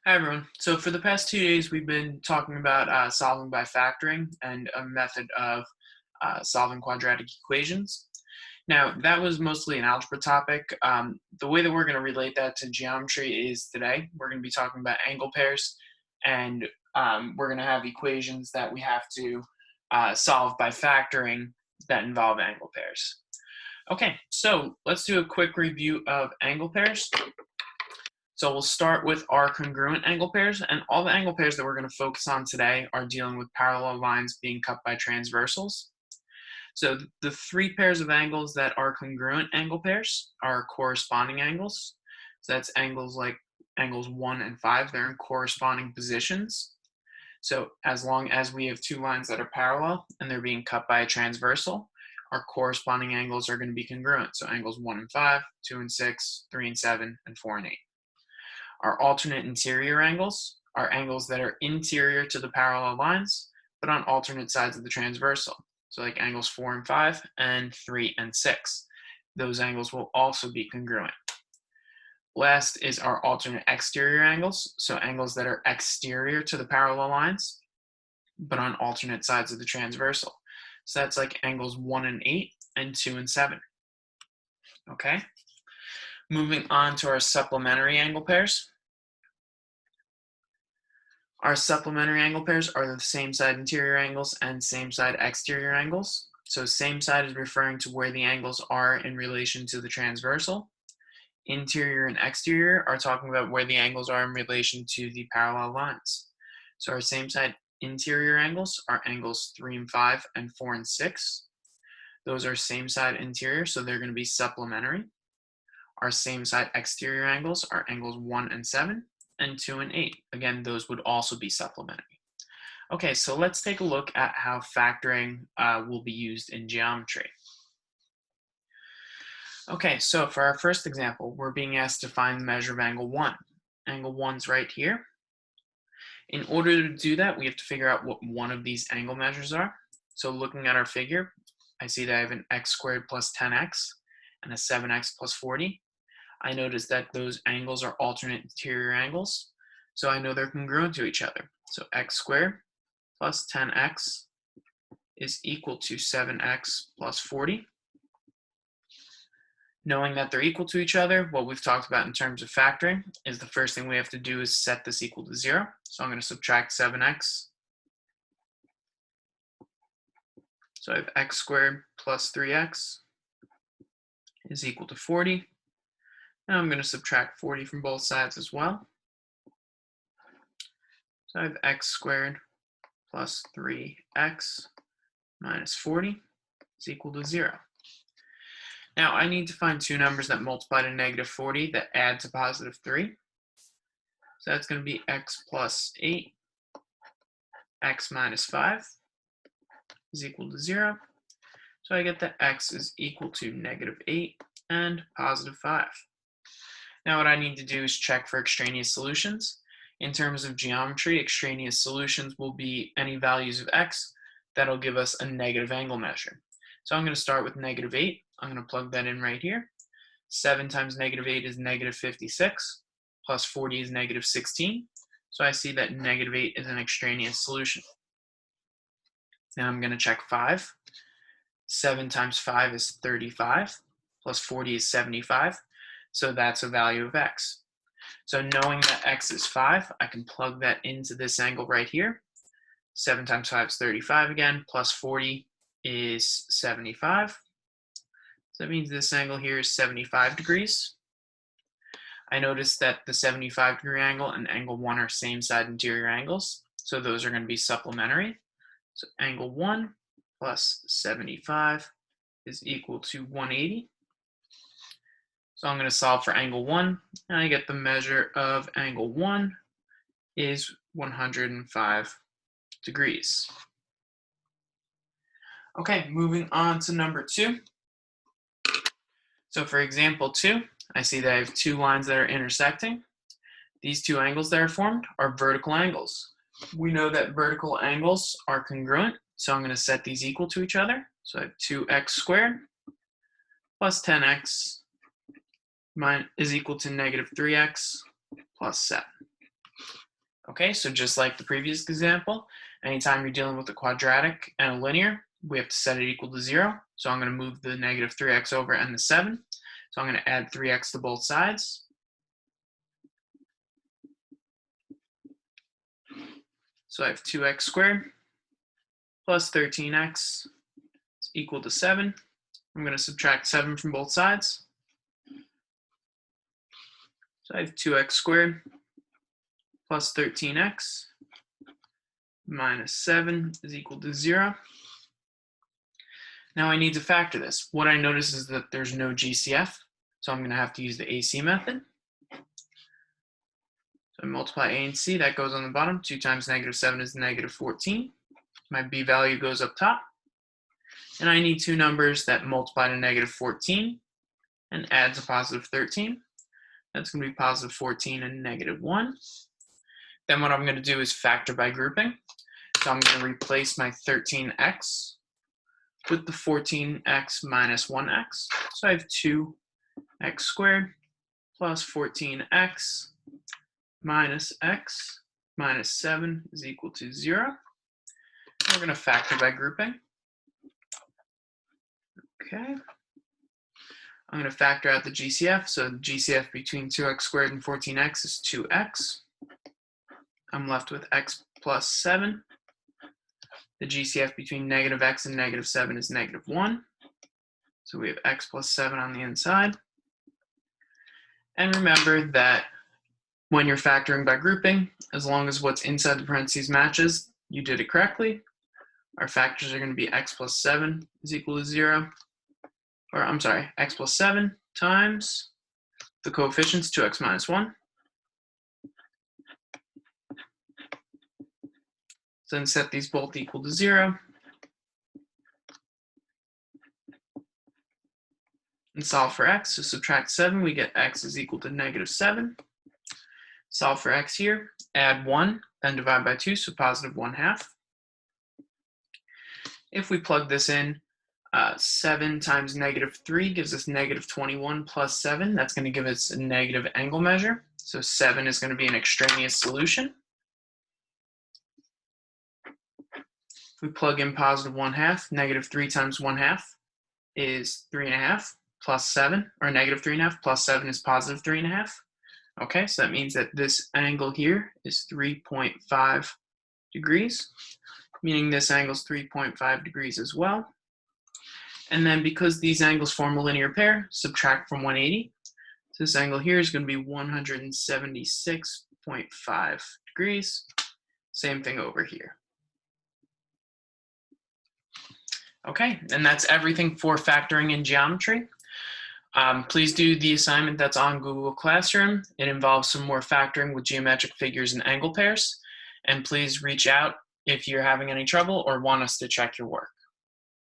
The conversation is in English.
Hi everyone. So for the past 2 days, we've been talking about solving by factoring and a method of solving quadratic equations. Now, that was mostly an algebra topic. The way that we're going to relate that to geometry is today. We're going to be talking about angle pairs, and we're going to have equations that we have to solve by factoring that involve angle pairs. Okay, so let's do a quick review of angle pairs. So we'll start with our congruent angle pairs, and all the angle pairs that we're going to focus on today are dealing with parallel lines being cut by transversals. So the three pairs of angles that are congruent angle pairs are corresponding angles. So that's angles like angles 1 and 5, they're in corresponding positions. So as long as we have two lines that are parallel and they're being cut by a transversal, our corresponding angles are going to be congruent. So angles 1 and 5, 2 and 6, 3 and 7, and 4 and 8. Our alternate interior angles are angles that are interior to the parallel lines, but on alternate sides of the transversal. So like angles 4 and 5 and 3 and 6. Those angles will also be congruent. Last is our alternate exterior angles, so angles that are exterior to the parallel lines, but on alternate sides of the transversal. So that's like angles 1 and 8 and 2 and 7. Okay? Moving on to our supplementary angle pairs. Our supplementary angle pairs are the same side interior angles and same side exterior angles. So same side is referring to where the angles are in relation to the transversal. Interior and exterior are talking about where the angles are in relation to the parallel lines. So our same side interior angles are angles 3 and 5 and 4 and 6. Those are same side interior, so they're going to be supplementary. Our same side exterior angles are angles 1 and 7 and 2 and 8. Again, those would also be supplementary. Okay, so let's take a look at how factoring will be used in geometry. Okay, so for our first example, we're being asked to find the measure of angle 1. Angle 1's right here. In order to do that, we have to figure out what one of these angle measures are. So looking at our figure, I see that I have an x squared plus 10x and a 7x plus 40. I notice that those angles are alternate interior angles, so I know they're congruent to each other. So x squared plus 10x is equal to 7x plus 40. Knowing that they're equal to each other, what we've talked about in terms of factoring is the first thing we have to do is set this equal to 0. So I'm going to subtract 7x. So I have x squared plus 3x is equal to 40. Now I'm going to subtract 40 from both sides as well. So I have x squared plus 3x minus 40 is equal to 0. Now I need to find two numbers that multiply to negative 40 that add to positive 3. So that's going to be x plus 8, x minus 5 is equal to 0. So I get that x is equal to negative 8 and positive 5. Now what I need to do is check for extraneous solutions. In terms of geometry, extraneous solutions will be any values of x that'll give us a negative angle measure. So I'm going to start with negative 8. I'm going to plug that in right here. 7 times negative 8 is negative 56, plus 40 is negative 16. So I see that negative 8 is an extraneous solution. Now I'm going to check 5. 7 times 5 is 35, plus 40 is 75. So that's a value of x. So knowing that x is 5, I can plug that into this angle right here. 7 times 5 is 35 again, plus 40 is 75. So that means this angle here is 75 degrees. I notice that the 75-degree angle and angle 1 are same side interior angles, so those are going to be supplementary. So angle 1 plus 75 is equal to 180. So I'm going to solve for angle 1, and I get the measure of angle 1 is 105 degrees. Okay, moving on to number 2. So for example 2, I see that I have two lines that are intersecting. These two angles that are formed are vertical angles. We know that vertical angles are congruent, so I'm going to set these equal to each other. So I have 2x squared plus 10x is equal to negative 3x plus 7. Okay, so just like the previous example, anytime you're dealing with a quadratic and a linear, we have to set it equal to 0. So I'm going to move the negative 3x over and the 7. So I'm going to add 3x to both sides. So I have 2x squared plus 13x is equal to 7. I'm going to subtract 7 from both sides. So I have 2x squared plus 13x minus 7 is equal to 0. Now I need to factor this. What I notice is that there's no GCF, so I'm going to have to use the AC method. So I multiply A and C, that goes on the bottom. 2 times negative 7 is negative 14. My B value goes up top. And I need two numbers that multiply to negative 14 and add to positive 13. That's going to be positive 14 and negative 1. Then what I'm going to do is factor by grouping. So I'm going to replace my 13x with the 14x minus 1x. So I have 2x squared plus 14x minus x minus 7 is equal to 0. We're going to factor by grouping. Okay. I'm going to factor out the GCF. So the GCF between 2x squared and 14x is 2x. I'm left with x plus 7. The GCF between negative x and negative 7 is negative 1. So we have x plus 7 on the inside. And remember that when you're factoring by grouping, as long as what's inside the parentheses matches, you did it correctly. Our factors are going to be x plus 7 is equal to 0. Or I'm sorry, x plus 7 times the coefficients 2x minus 1. So then set these both equal to 0. And solve for x. So subtract 7, we get x is equal to negative 7. Solve for x here, add 1, then divide by 2, so positive 1/2. If we plug this in, 7 times negative 3 gives us negative 21 plus 7. That's going to give us a negative angle measure. So 7 is going to be an extraneous solution. If we plug in positive 1/2, negative 3 times 1/2 is 3.5 plus 7, or negative 3.5 plus 7 is positive 3.5. Okay, so that means that this angle here is 3.5 degrees, meaning this angle is 3.5 degrees as well. And then because these angles form a linear pair, subtract from 180. So this angle here is going to be 176.5 degrees. Same thing over here. Okay, and that's everything for factoring in geometry. Please do the assignment that's on Google Classroom. It involves some more factoring with geometric figures and angle pairs. And please reach out if you're having any trouble or want us to check your work.